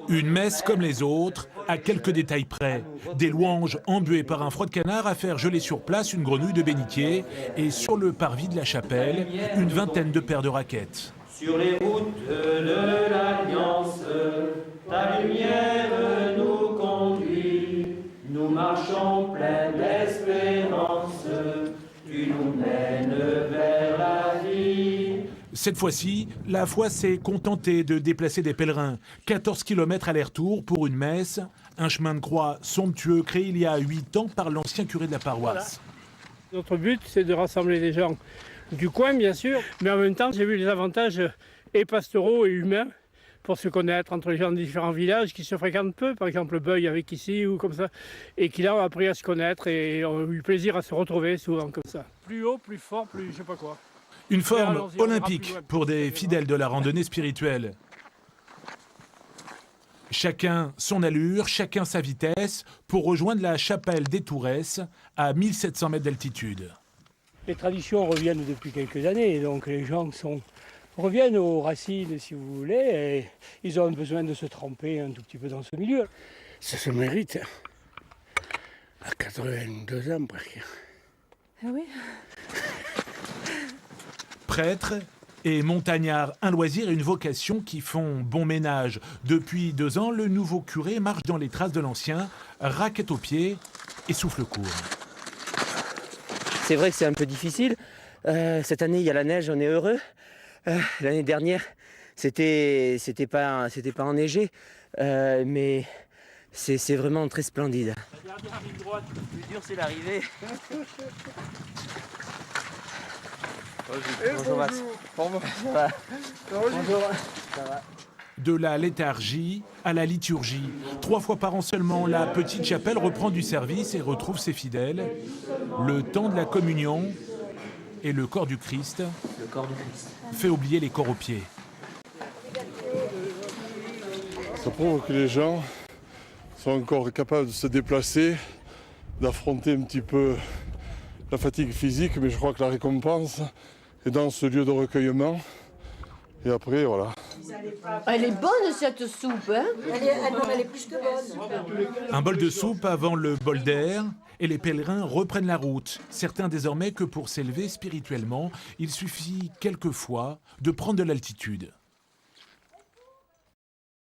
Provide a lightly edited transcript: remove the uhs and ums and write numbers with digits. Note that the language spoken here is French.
Une messe comme les autres, à quelques détails près. Des louanges embuées par un froid de canard à faire geler sur place une grenouille de bénitier et sur le parvis de la chapelle, une vingtaine de paires de raquettes. Sur les routes de l'Alliance, ta lumière nous conduit. Nous marchons pleins d'espérance, tu nous mènes vers la vie. Cette fois-ci, la foi s'est contentée de déplacer des pèlerins. 14 km aller-retour pour une messe, un chemin de croix somptueux créé il y a 8 ans par l'ancien curé de la paroisse. Voilà. Notre but, c'est de rassembler les gens du coin, bien sûr, mais en même temps, j'ai vu les avantages et pastoraux et humains pour se connaître entre les gens de différents villages qui se fréquentent peu, par exemple Beuil avec ici ou comme ça, et qui là ont appris à se connaître et ont eu plaisir à se retrouver souvent comme ça. Plus haut, plus fort, plus je sais pas quoi. Une forme olympique pour des fidèles de la randonnée spirituelle. Chacun son allure, chacun sa vitesse pour rejoindre la chapelle des Touresses à 1700 mètres d'altitude. Les traditions reviennent depuis quelques années, donc les gens reviennent aux racines, si vous voulez, et ils ont besoin de se tremper un tout petit peu dans ce milieu. Ça se mérite. À 82 ans, presque. Ah oui. Prêtre et montagnard, un loisir et une vocation qui font bon ménage. Depuis 2 ans, le nouveau curé marche dans les traces de l'ancien, raquette aux pieds et souffle court. C'est vrai que c'est un peu difficile. Cette année, il y a la neige, on est heureux. L'année dernière, c'était pas enneigé, mais c'est vraiment très splendide. La dernière ligne droite, Le plus dur, c'est l'arrivée. Bonjour Max. Bonjour. Ça va. Bonjour. Ça va. De la léthargie à la liturgie. 3 fois par an seulement, la petite chapelle reprend du service et retrouve ses fidèles. Le temps de la communion et le corps du Christ, fait oublier les corps aux pieds. Ça prouve que les gens sont encore capables de se déplacer, d'affronter un petit peu la fatigue physique, mais je crois que la récompense est dans ce lieu de recueillement. Et après, voilà. Elle est bonne cette soupe, hein? Elle est plus que bonne. Un bol de soupe avant le bol d'air, et les pèlerins reprennent la route. Certains désormais que pour s'élever spirituellement, il suffit quelquefois de prendre de l'altitude.